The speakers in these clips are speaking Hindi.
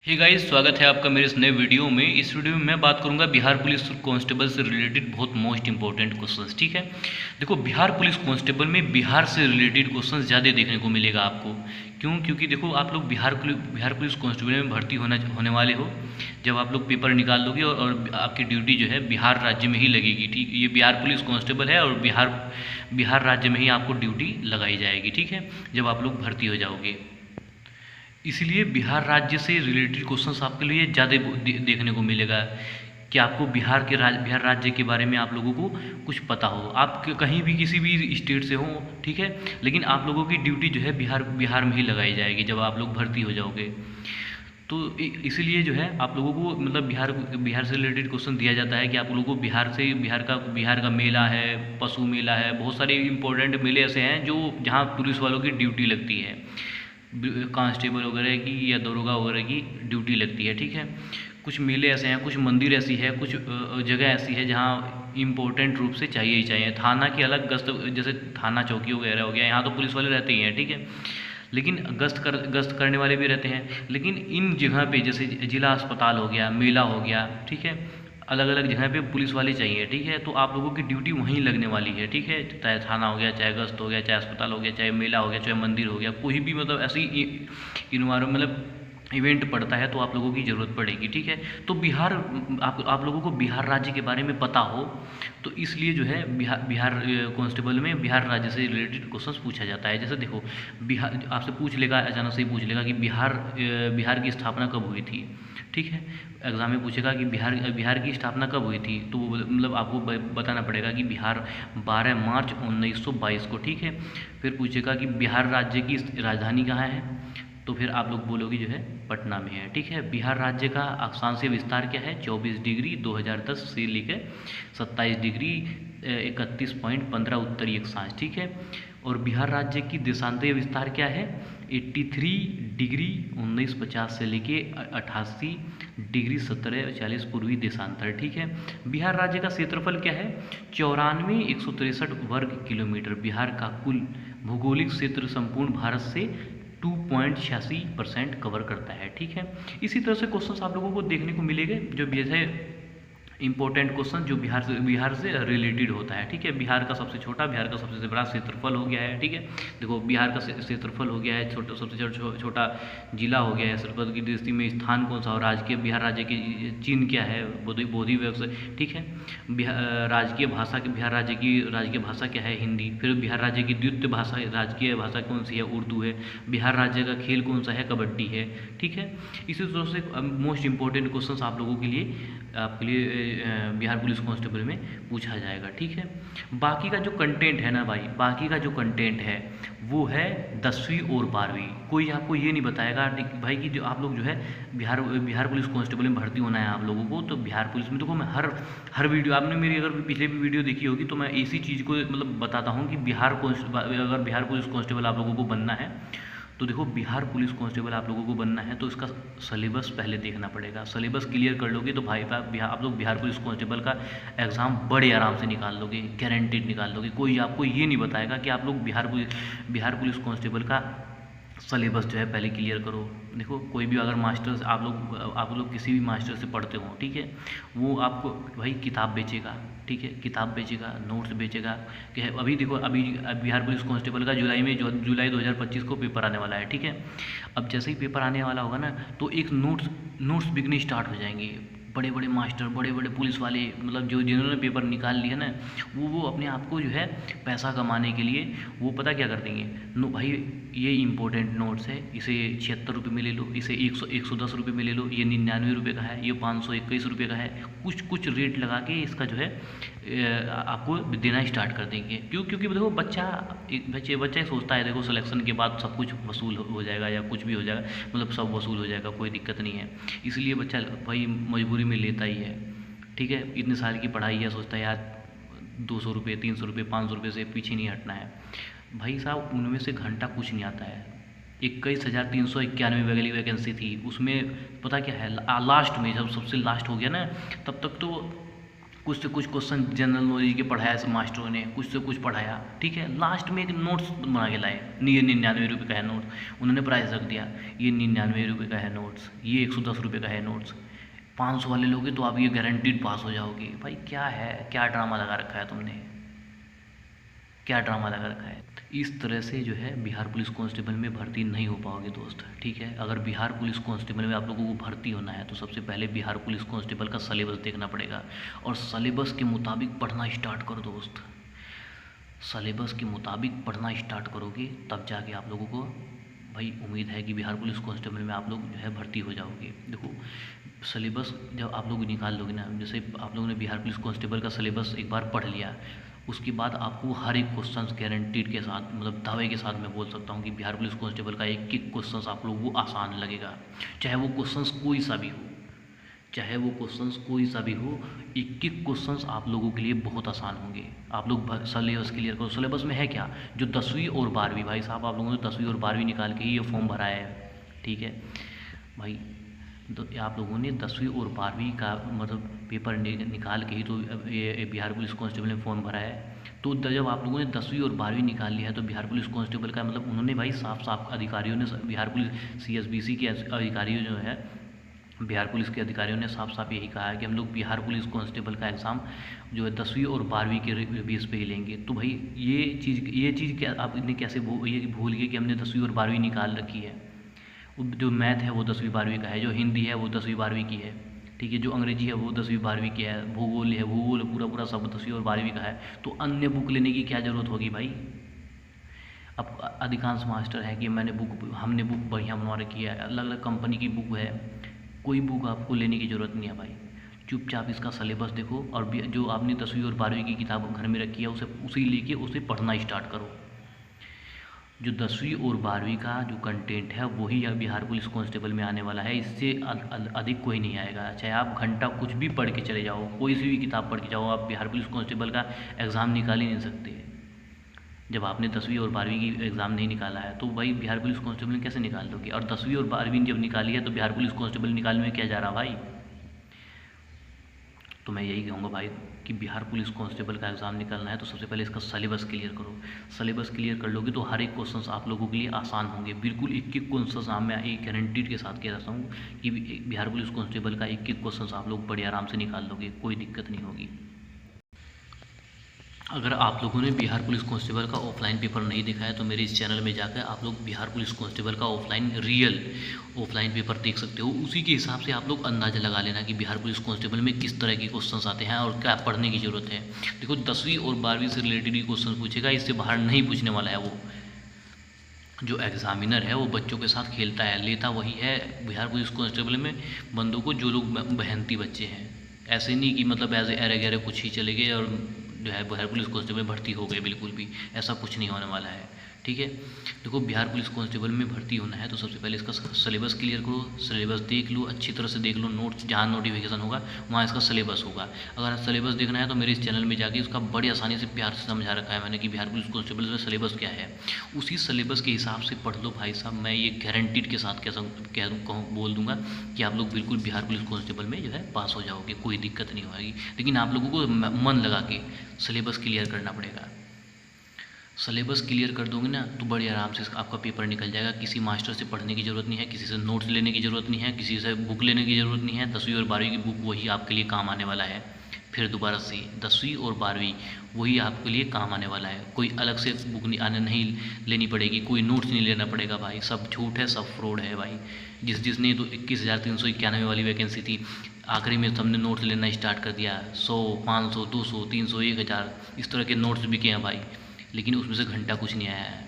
हे गाइस, स्वागत है आपका मेरे इस नए वीडियो में। इस वीडियो में मैं बात करूंगा बिहार पुलिस कांस्टेबल से रिलेटेड बहुत मोस्ट इंपॉर्टेंट क्वेश्चंस। ठीक है, देखो बिहार पुलिस कांस्टेबल में बिहार से रिलेटेड क्वेश्चंस ज़्यादा देखने को मिलेगा आपको। क्यों? क्योंकि देखो आप लोग बिहार पुलिस कांस्टेबल में भर्ती होने वाले हो। जब आप लोग पेपर निकाल लोगे और आपकी ड्यूटी जो है बिहार राज्य में ही लगेगी। ठीक, ये बिहार पुलिस कांस्टेबल है और बिहार राज्य में ही आपको ड्यूटी लगाई जाएगी। ठीक है, जब आप लोग भर्ती हो जाओगे, इसलिए बिहार राज्य से रिलेटेड क्वेश्चंस आपके लिए ज़्यादा देखने को मिलेगा कि आपको बिहार राज्य के बारे में आप लोगों को कुछ पता हो। आप कहीं भी किसी भी स्टेट से हो, ठीक है, लेकिन आप लोगों की ड्यूटी जो है बिहार में ही लगाई जाएगी जब आप लोग भर्ती हो जाओगे। तो इसीलिए जो है आप लोगों को मतलब बिहार से रिलेटेड क्वेश्चन दिया जाता है कि आप लोगों को बिहार का मेला है, पशु मेला है, बहुत सारे इंपॉर्टेंट मेले ऐसे हैं जो जहाँ पुलिस वालों की ड्यूटी लगती है, कांस्टेबल वगैरह की या दरोगा वगैरह की ड्यूटी लगती है। ठीक है, कुछ मेले ऐसे हैं, कुछ मंदिर ऐसी है, कुछ जगह ऐसी है जहाँ इम्पोर्टेंट रूप से चाहिए ही चाहिए। थाना की अलग गश्त, जैसे थाना चौकी वगैरह हो गया, यहाँ तो पुलिस वाले रहते ही हैं। ठीक है, लेकिन गश्त करने वाले भी रहते हैं। लेकिन इन जगह पे जैसे जिला अस्पताल हो गया, मेला हो गया, ठीक है, अलग अलग जगह पे पुलिस वाले चाहिए। ठीक है, तो आप लोगों की ड्यूटी वहीं लगने वाली है। ठीक है, चाहे थाना हो गया, चाहे गश्त हो गया, चाहे अस्पताल हो गया, चाहे मेला हो गया, चाहे मंदिर हो गया, कोई भी मतलब ऐसी मतलब इवेंट पड़ता है तो आप लोगों की ज़रूरत पड़ेगी। ठीक है, तो आप लोगों को बिहार राज्य के बारे में पता हो, तो इसलिए जो है बिहार कांस्टेबल में बिहार राज्य से रिलेटेड क्वेश्चंस पूछा जाता है। जैसे देखो, बिहार आपसे पूछ लेगा, अचानक से ही पूछ लेगा कि बिहार की स्थापना कब हुई थी। ठीक है, एग्जाम में पूछेगा कि बिहार की स्थापना कब हुई थी, तो वो मतलब आपको बताना पड़ेगा कि बिहार 12 मार्च 1922 को। ठीक है, फिर पूछेगा कि बिहार राज्य की राजधानी कहाँ है, तो फिर आप लोग बोलोगे जो है पटना में है। ठीक है, बिहार राज्य का अक्षांशीय विस्तार क्या है, 24 डिग्री 2010 से लेकर 27 डिग्री 31.15 उत्तरी अक्षांश। ठीक है, और बिहार राज्य की देशांतरीय विस्तार क्या है, 83 डिग्री 1950 से लेके 88 डिग्री 1740 पूर्वी देशांतर। ठीक है, बिहार राज्य का क्षेत्रफल क्या है, 94,163 वर्ग किलोमीटर। बिहार का कुल भौगोलिक क्षेत्र संपूर्ण भारत से 2.86% कवर करता है। ठीक है, इसी तरह से क्वेश्चंस आप लोगों को देखने को मिलेंगे जो जैसे इंपॉर्टेंट क्वेश्चन जो बिहार से रिलेटेड होता है। ठीक है, बिहार का सबसे छोटा, बिहार का सबसे बड़ा क्षेत्रफल हो गया है। ठीक है, देखो बिहार का क्षेत्रफल हो गया है, सबसे छोटा जिला हो गया है, सर्वपद की दृष्टि में स्थान कौन सा, और राजकीय बिहार राज्य की चिन्ह क्या है, बोधि व्यवसाय। ठीक है, राजकीय भाषा की बिहार राज्य की राजकीय भाषा क्या है, हिंदी। फिर बिहार राज्य की द्वितीय भाषा राजकीय भाषा कौन सी है, उर्दू है। बिहार राज्य का खेल कौन सा है, कबड्डी है। ठीक है, इसी तरह से मोस्ट इंपॉर्टेंट क्वेश्चन आप लोगों के लिए बिहार पुलिस कांस्टेबल में पूछा जाएगा। ठीक है, बाकी का जो कंटेंट है ना भाई, बाकी का जो कंटेंट है वो है 10वीं और 12वीं। कोई आपको ये नहीं बताएगा भाई कि जो आप लोग जो है बिहार पुलिस कांस्टेबल में भर्ती होना है आप लोगों को, तो बिहार पुलिस में देखो मैं हर वीडियो, आपने मेरी अगर पिछले भी वीडियो देखी होगी तो मैं इसी चीज़ को मतलब बताता हूँ कि अगर बिहार पुलिस कांस्टेबल आप लोगों को बनना है, तो देखो बिहार पुलिस कांस्टेबल आप लोगों को बनना है तो इसका सिलेबस पहले देखना पड़ेगा। सिलेबस क्लियर कर लोगे तो भाई आप लोग बिहार पुलिस कांस्टेबल का एग्ज़ाम बड़े आराम से निकाल लोगे, गारंटेड निकाल लोगे। कोई आपको ये नहीं बताएगा कि आप लोग बिहार पुलिस कांस्टेबल का सिलेबस जो है पहले क्लियर करो। देखो कोई भी अगर मास्टर्स आप लोग किसी भी मास्टर से पढ़ते हो, ठीक है, वो आपको भाई किताब बेचेगा। ठीक है, किताब बेचेगा, नोट्स बेचेगा कि अभी देखो अभी बिहार पुलिस कांस्टेबल का जुलाई 2025 को पेपर आने वाला है। ठीक है, अब जैसे ही पेपर आने वाला होगा ना तो एक नोट्स बिकने स्टार्ट हो जाएंगे। बड़े बड़े मास्टर, बड़े बड़े पुलिस वाले, मतलब जिन्होंने पेपर निकाल लिया ना, वो अपने आप को जो है पैसा कमाने के लिए वो पता क्या कर देंगे, नो भाई ये इंपॉर्टेंट नोट्स है, इसे 76 रुपये में ले लो, इसे 110 रुपये में ले लो, ये 99 रुपये का है, ये 521 रुपये का है। कुछ रेट लगा के इसका जो है आपको देना स्टार्ट कर देंगे। क्योंकि देखो बच्चा ही सोचता है देखो सिलेक्शन के बाद सब कुछ वसूल हो जाएगा या कुछ भी हो जाएगा, मतलब सब वसूल हो जाएगा, कोई दिक्कत नहीं है। इसलिए बच्चा भाई मजबूरी में लेता ही है। ठीक है, इतने साल की पढ़ाई है, सोचता है यार 200 रुपये, 300 रुपये, 500 रुपये से पीछे नहीं हटना है। भाई साहब उनमें से घंटा कुछ नहीं आता है। 21,391 वाली वैकेंसी थी, उसमें पता क्या है, लास्ट में जब सबसे लास्ट हो गया ना, तब तक तो कुछ से कुछ क्वेश्चन जनरल नॉलेज के पढ़ाया सब मास्टरों ने, कुछ से कुछ पढ़ाया, ठीक है। लास्ट में एक नोट्स बना के लाए, ये 99 रुपये का है नोट्स, उन्होंने प्राइस रख दिया, ये 99 रुपये का है नोट्स, ये 110 रुपये का है नोट्स, 500 वाले लोगे तो आप ये गारंटीड पास हो जाओगे। भाई क्या है, क्या ड्रामा लगा रखा है तुमने, क्या ड्रामा लगा रखा है। इस तरह से जो है बिहार पुलिस कांस्टेबल में भर्ती नहीं हो पाओगे दोस्त, ठीक है। अगर बिहार पुलिस कांस्टेबल में आप लोगों को भर्ती होना है तो सबसे पहले बिहार पुलिस कांस्टेबल का सिलेबस देखना पड़ेगा, और सिलेबस के मुताबिक पढ़ना स्टार्ट करो दोस्त। सिलेबस के मुताबिक पढ़ना स्टार्ट करोगे तब जाके आप लोगों को भाई उम्मीद है कि बिहार पुलिस कांस्टेबल में आप लोग जो है भर्ती हो जाओगे। देखो सिलेबस जब आप लोग निकाल लोगे ना, जैसे आप लोगों ने बिहार पुलिस कांस्टेबल का सिलेबस एक बार पढ़ लिया, उसके बाद आपको हर एक क्वेश्चन गारंटीड के साथ, मतलब दावे के साथ मैं बोल सकता हूँ कि बिहार पुलिस कांस्टेबल का एक एक क्वेश्चन आप लोगों को आसान लगेगा, चाहे वो क्वेश्चन कोई सा भी हो, चाहे वो क्वेश्चंस कोई सा भी हो, एक एक क्वेश्चंस आप लोगों के लिए बहुत आसान होंगे। आप लोग सिलेबस क्लियर करो। सिलेबस में है क्या, जो 10वीं और 12वीं, भाई साहब आप लोगों ने 10वीं और 12वीं निकाल के ही ये फॉर्म भरा है, ठीक है भाई। तो आप लोगों ने 10वीं और 12वीं का मतलब पेपर निकाल के ही तो ये बिहार पुलिस कांस्टेबल ने फॉर्म भरा है। तो जब आप लोगों ने 10वीं और 12वीं निकाल लिया है तो बिहार पुलिस कांस्टेबल का मतलब उन्होंने भाई साफ साफ अधिकारियों ने, बिहार पुलिस CSBC के अधिकारियों जो है, बिहार पुलिस के अधिकारियों ने साफ साफ यही कहा है कि हम लोग बिहार पुलिस कांस्टेबल का एग्ज़ाम जो है 10वीं और 12वीं के बेस पे ही लेंगे। तो भाई ये चीज़ क्या आपने कैसे भूल गए कि हमने 10वीं और 12वीं निकाल रखी है। जो मैथ है वो 10वीं 12वीं का है, जो हिंदी है वो 10वीं 12वीं की है, ठीक है, जो अंग्रेजी है वो 10वीं 12वीं की है, भूगोल है, भूगोल पूरा सब 10वीं और 12वीं का है। तो अन्य बुक लेने की क्या ज़रूरत होगी भाई। अब अधिकांश मास्टर है कि हमने बुक बढ़िया बनवा रखी है, अलग अलग कंपनी की बुक है, कोई बुक आपको लेने की ज़रूरत नहीं है भाई। चुपचाप इसका सिलेबस देखो, और जो आपने 10वीं और 12वीं की किताब घर में रखी है उसे लेके उसे पढ़ना स्टार्ट करो। जो 10वीं और 12वीं का जो कंटेंट है वही बिहार पुलिस कांस्टेबल में आने वाला है, इससे अधिक कोई नहीं आएगा। चाहे आप घंटा कुछ भी पढ़ के चले जाओ, कोई सी भी किताब पढ़ के जाओ, आप बिहार पुलिस कांस्टेबल का एग्ज़ाम निकाल ही नहीं सकते। जब आपने 10वीं और 12वीं की एग्ज़ाम नहीं निकाला है तो भाई बिहार पुलिस कांस्टेबल कैसे निकाल दोगे। और 10वीं और 12वीं जब निकाली है तो बिहार पुलिस कांस्टेबल निकालने में क्या जा रहा भाई। तो मैं यही कहूँगा भाई कि बिहार पुलिस कांस्टेबल का एग्ज़ाम निकालना है तो सबसे पहले इसका सिलेबस क्लियर करो। सिलेबस क्लियर कर लोगे तो हर एक क्वेश्चन आप लोगों के लिए आसान होंगे, बिल्कुल एक एक क्वेश्चन मैं एक गारंटीड के साथ कह रहा हूँ कि बिहार पुलिस कांस्टेबल का एक एक क्वेश्चन आप लोग बड़े आराम से निकाल लोगे, कोई दिक्कत नहीं होगी। अगर आप लोगों ने बिहार पुलिस कांस्टेबल का ऑफलाइन पेपर नहीं देखा है तो मेरे इस चैनल में जाकर आप लोग बिहार पुलिस कांस्टेबल का ऑफलाइन पेपर देख सकते हो। उसी के हिसाब से आप लोग अंदाज़ा लगा लेना कि बिहार पुलिस कांस्टेबल में किस तरह के क्वेश्चंस आते हैं और क्या पढ़ने की ज़रूरत है। देखो 10वीं और 12वीं से रिलेटेड ही क्वेश्चन पूछेगा, इससे बाहर नहीं पूछने वाला है। वो जो एग्ज़ामिनर है वो बच्चों के साथ खेलता है, लेता वही है बिहार पुलिस कांस्टेबल में बंदों को जो लोग मेहनती बच्चे हैं। ऐसे नहीं कि मतलब एज एरे गहरे कुछ ही चले गए और जो है बिहार पुलिस कांस्टेबल में भर्ती हो गए, बिल्कुल भी ऐसा कुछ नहीं होने वाला है, ठीक है। देखो बिहार पुलिस कांस्टेबल में भर्ती होना है तो सबसे पहले इसका सिलेबस क्लियर करो, सिलेबस देख लो, अच्छी तरह से देख लो। नोट्स जहाँ नोटिफिकेशन होगा वहाँ इसका सिलेबस होगा। अगर सिलेबस देखना है तो मेरे इस चैनल में जाके उसका बड़ी आसानी से प्यार से समझा रखा है मैंने कि बिहार पुलिस कांस्टेबल में सिलेबस क्या है। उसी सिलेबस के हिसाब से पढ़ लो भाई साहब। मैं ये गारंटीड के साथ बोल दूंगा कि आप लोग बिल्कुल बिहार पुलिस कांस्टेबल में जो है पास हो जाओगे, कोई दिक्कत नहीं होगी। लेकिन आप लोगों को मन लगा के सिलेबस क्लियर करना पड़ेगा। सिलेबस क्लियर कर दोगे ना तो बड़े आराम से आपका पेपर निकल जाएगा। किसी मास्टर से पढ़ने की ज़रूरत नहीं है, किसी से नोट्स लेने की ज़रूरत नहीं है, किसी से बुक लेने की ज़रूरत नहीं है। 10वीं और 12वीं की बुक वही आपके लिए काम आने वाला है। फिर दोबारा से 10वीं और 12वीं वही आपके लिए काम आने वाला है। कोई अलग से बुक नहीं लेनी पड़ेगी, कोई नोट्स नहीं लेना पड़ेगा भाई। सब झूठ है, सब फ्रॉड है भाई। जिसने तो 21,391 वाली वैकेंसी थी, आखिरी में सबने नोट्स लेना स्टार्ट कर दिया। 100, 500, 200, 300, 1000 इस तरह के नोट्स बिके हैं भाई, लेकिन उसमें से घंटा कुछ नहीं आया है।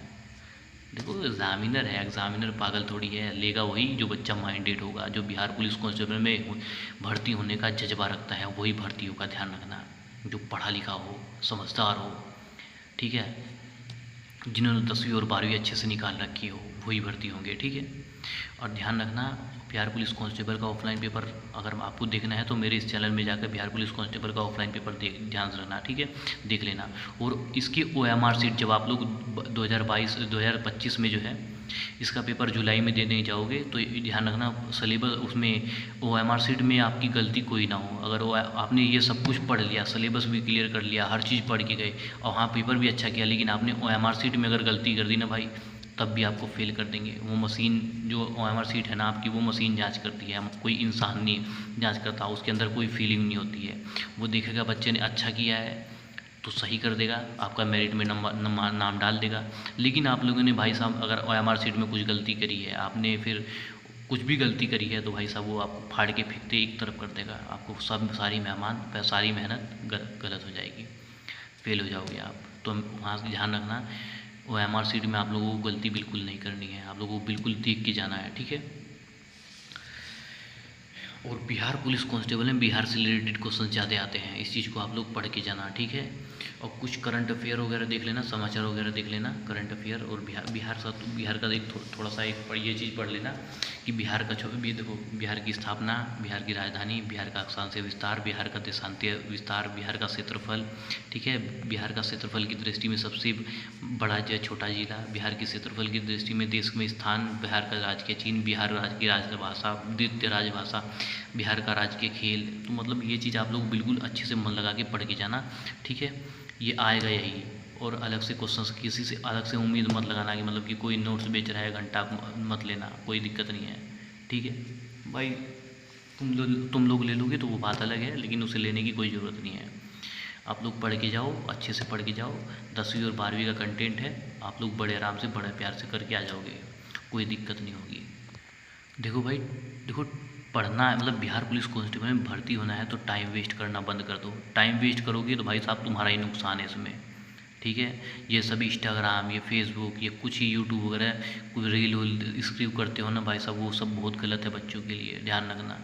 देखो एग्ज़ामिनर है, एग्ज़ामिनर पागल थोड़ी है, लेगा वही जो बच्चा माइंडेड होगा, जो बिहार पुलिस कांस्टेबल में भर्ती होने का जज्बा रखता है वही भर्ती होगा। ध्यान रखना, जो पढ़ा लिखा हो, समझदार हो, ठीक है, जिन्होंने 10वीं और 12वीं अच्छे से निकाल रखी हो वही भर्ती होंगे, ठीक है। और ध्यान रखना बिहार पुलिस कांस्टेबल का ऑफलाइन पेपर अगर आपको देखना है तो मेरे इस चैनल में जाकर बिहार पुलिस कांस्टेबल का ऑफलाइन पेपर ध्यान से रखना, ठीक है, देख लेना। और इसकी OMR सीट जब आप लोग 2025 में जो है इसका पेपर जुलाई में देने जाओगे तो ध्यान रखना सिलेबस उसमें OMR शीट में आपकी गलती कोई ना हो। अगर वो आपने ये सब कुछ पढ़ लिया, सिलेबस भी क्लियर कर लिया, हर चीज़ पढ़ के गए और हाँ पेपर भी अच्छा किया, लेकिन आपने OMR शीट में अगर गलती कर दी ना भाई, तब भी आपको फेल कर देंगे। वो मशीन जो OMR शीट है ना आपकी, वो मशीन जांच करती है, कोई इंसान नहीं जांच करता, उसके अंदर कोई फीलिंग नहीं होती है। वो देखेगा बच्चे ने अच्छा किया है तो सही कर देगा, आपका मेरिट में नाम डाल देगा। लेकिन आप लोगों ने भाई साहब अगर OMR शीट में कुछ गलती करी है, आपने फिर कुछ भी गलती करी है, तो भाई साहब वो आपको फाड़ के फेंकते एक तरफ कर देगा, आपको सारी मेहनत गलत हो जाएगी, फेल हो जाओगे आप। तो वहाँ से ध्यान रखना, OMR शीट में आप लोगों को गलती बिल्कुल नहीं करनी है, आप लोगों को बिल्कुल देख के जाना है, ठीक है। और बिहार पुलिस कांस्टेबल में बिहार से रिलेटेड क्वेश्चन ज़्यादा आते हैं, इस चीज़ को आप लोग पढ़ के जाना, ठीक है। और कुछ करंट अफेयर वगैरह देख लेना, समाचार वगैरह देख लेना, करंट अफेयर। और बिहार का एक थोड़ा सा एक ये चीज़ पढ़ लेना कि बिहार का भी देखो, बिहार की स्थापना, बिहार की राजधानी, बिहार का अक्षांशीय विस्तार, बिहार का देशांतीय विस्तार, बिहार का क्षेत्रफल, ठीक है। बिहार का क्षेत्रफल की दृष्टि में सबसे बड़ा जो छोटा जिला, बिहार के क्षेत्रफल की दृष्टि में देश में स्थान, बिहार का राज्य के चिन्ह, बिहार राज्य की राजभाषा, द्वितीय राजभाषा, बिहार का राज्य के खेल। तो मतलब ये चीज़ आप लोग बिल्कुल अच्छे से मन लगा के पढ़ के जाना, ठीक है। ये आएगा यही। और अलग से क्वेश्चन किसी से अलग से उम्मीद मत लगाना कि मतलब कि कोई नोट्स बेच रहा है घंटा मत लेना, कोई दिक्कत नहीं है, ठीक है भाई। तुम लोग ले लोगे तो वो बात अलग है, लेकिन उसे लेने की कोई ज़रूरत नहीं है। आप लोग पढ़ के जाओ, अच्छे से पढ़ के जाओ। 10वीं और 12वीं का कंटेंट है, आप लोग बड़े आराम से बड़े प्यार से करके आ जाओगे, कोई दिक्कत नहीं होगी। देखो भाई, देखो पढ़ना है मतलब बिहार पुलिस कांस्टेबल में भर्ती होना है तो टाइम वेस्ट करना बंद कर दो। टाइम वेस्ट करोगे तो भाई साहब तुम्हारा ही नुकसान है इसमें, ठीक है। ये सभी इंस्टाग्राम, ये फेसबुक, ये कुछ ही यूट्यूब वगैरह कुछ रील वील स्क्रिप करते हो ना भाई साहब, वो सब बहुत गलत है बच्चों के लिए, ध्यान रखना।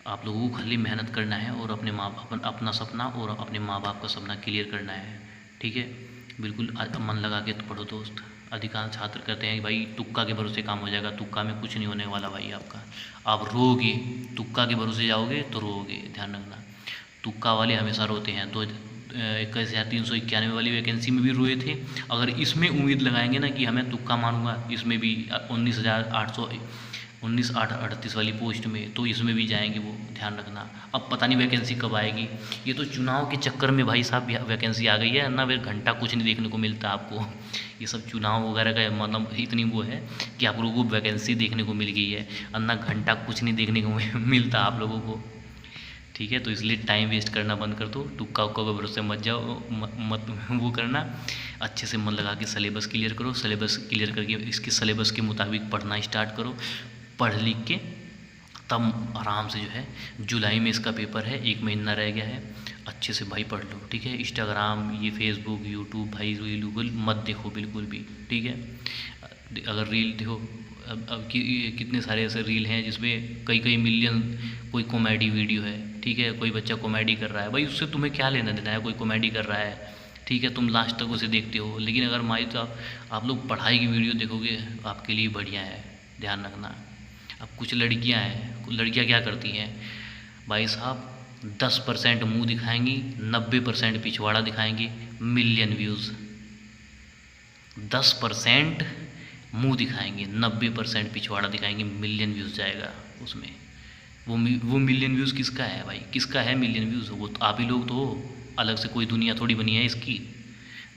आप लोगों को खाली मेहनत करना है और अपना सपना और अपने माँ बाप का सपना क्लियर करना है, ठीक है। बिल्कुल मन लगा के तो पढ़ो दोस्त। अधिकांश छात्र कहते हैं कि भाई तुक्का के भरोसे काम हो जाएगा, तुक्का में कुछ नहीं होने वाला भाई आपका, आप रोगे, तुक्का के भरोसे जाओगे तो रोगे, ध्यान रखना। तुक्का वाले हमेशा रोते हैं। तो 21,391 वाली वैकेंसी में भी रोए थे। अगर इसमें उम्मीद लगाएंगे ना कि हमें तुक्का मारूंगा, इसमें भी 19,838 वाली पोस्ट में, तो इसमें भी जाएंगे वो, ध्यान रखना। अब पता नहीं वैकेंसी कब आएगी, ये तो चुनाव के चक्कर में भाई साहब वैकेंसी आ गई है ना, फिर घंटा कुछ नहीं देखने को मिलता आपको। ये सब चुनाव वगैरह का मतलब इतनी वो है कि आप लोगों को वैकेंसी देखने को मिल गई है, अन्ना घंटा कुछ नहीं देखने को मिलता आप लोगों को, ठीक है। तो इसलिए टाइम वेस्ट करना बंद कर दो, तुक्का उक्का के भरोसे मत जाओ, मत वो करना। अच्छे से मन लगा के सिलेबस क्लियर करो, सिलेबस क्लियर करके इसके सिलेबस के मुताबिक पढ़ना स्टार्ट करो। पढ़ लिख के तब आराम से जो है, जुलाई में इसका पेपर है, 1 महीना रह गया है, अच्छे से भाई पढ़ लो, ठीक है। इंस्टाग्राम, ये फेसबुक, यूट्यूब भाई रील गूगल मत देखो बिल्कुल भी, ठीक है। अगर रील देखो, अब कितने सारे ऐसे रील हैं जिसमें कई मिलियन, कोई कॉमेडी वीडियो है, ठीक है, कोई बच्चा कॉमेडी कर रहा है, भाई उससे तुम्हें क्या लेना देना है, कोई कॉमेडी कर रहा है, ठीक है, तुम लास्ट तक उसे देखते हो। लेकिन अगर मान तो आप लोग पढ़ाई की वीडियो देखोगे, आपके लिए बढ़िया है, ध्यान रखना। अब कुछ लड़कियां हैं, कुछ लड़कियां क्या करती हैं भाई साहब, 10% मुँह दिखाएंगी, 90% पिछवाड़ा दिखाएंगी, मिलियन व्यूज़। 10% मुँह दिखाएंगे, 90% पिछवाड़ा दिखाएंगे, मिलियन व्यूज़ जाएगा उसमें। वो मिलियन व्यूज़ किसका है भाई, किसका है मिलियन व्यूज़? वो तो आप ही लोग तो हो, अलग से कोई दुनिया थोड़ी बनी है इसकी,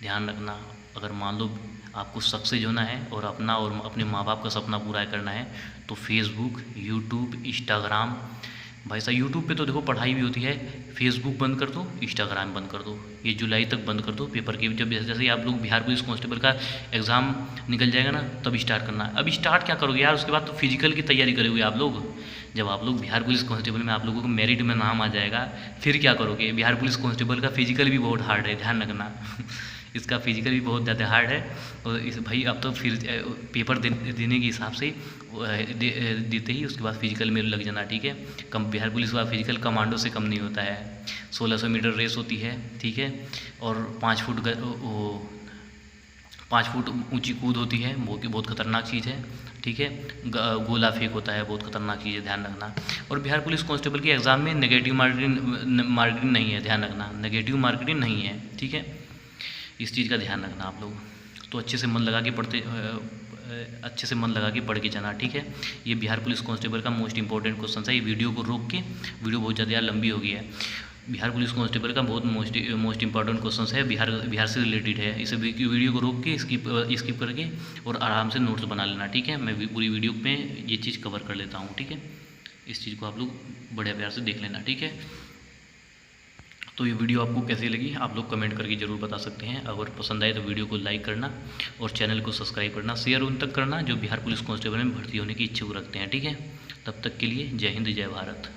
ध्यान रखना। अगर मान लो आपको सक्सेस होना है और अपना और अपने माँ बाप का सपना पूरा करना है, तो फेसबुक, यूट्यूब, इंस्टाग्राम, भाई साहब यूट्यूब पे तो देखो पढ़ाई भी होती है, फेसबुक बंद कर दो, इंस्टाग्राम बंद कर दो, ये जुलाई तक बंद कर दो। पेपर के जब जैसे ही आप लोग बिहार पुलिस कांस्टेबल का एग्ज़ाम निकल जाएगा ना, तब स्टार्ट करना। अब स्टार्ट क्या करोगे यार, उसके बाद तो फिजिकल की तैयारी करोगे आप लोग। जब आप लोग बिहार पुलिस कांस्टेबल में आप लोगों को मेरिट में नाम आ जाएगा, फिर क्या करोगे? बिहार पुलिस कांस्टेबल का फिजिकल भी बहुत हार्ड है, ध्यान रखना। इसका फिजिकल भी बहुत ज़्यादा हार्ड है। और इस भाई अब तो फिर पेपर देने के हिसाब से देते ही उसके बाद फिजिकल में लग जाना, ठीक है। बिहार पुलिस का फिजिकल कमांडो से कम नहीं होता है। 1600 मीटर रेस होती है, ठीक है, और 5 फुट ऊंची कूद होती है, वो की बहुत खतरनाक चीज़ है, ठीक है। गोला फेंक होता है, बहुत खतरनाक चीज़ है, ध्यान रखना। और बिहार पुलिस कांस्टेबल के एग्ज़ाम में नेगेटिव मार्किंग नहीं है, ध्यान रखना, नेगेटिव मार्किंग नहीं है, ठीक है। इस चीज़ का ध्यान रखना आप लोग। तो अच्छे से मन लगा के पढ़ के जाना, ठीक है। ये बिहार पुलिस कांस्टेबल का मोस्ट इंपॉर्टेंट क्वेश्चन है। ये वीडियो को रोक के, वीडियो बहुत ज़्यादा लंबी हो गई है, बिहार पुलिस कांस्टेबल का बहुत मोस्ट इंपॉर्टेंट क्वेश्चन है, बिहार से रिलेटेड है। इसे वीडियो को रोक के स्किप करके और आराम से नोट्स बना लेना, ठीक है। मैं पूरी वीडियो में ये चीज़ कवर कर लेता हूँ, ठीक है। इस चीज़ को आप लोग बड़े प्यार से देख लेना, ठीक है। तो ये वीडियो आपको कैसी लगी आप लोग कमेंट करके ज़रूर बता सकते हैं। अगर पसंद आए तो वीडियो को लाइक करना और चैनल को सब्सक्राइब करना, शेयर उन तक करना जो बिहार पुलिस कांस्टेबल में भर्ती होने की इच्छुक रखते हैं, ठीक है। तब तक के लिए जय हिंद, जय भारत।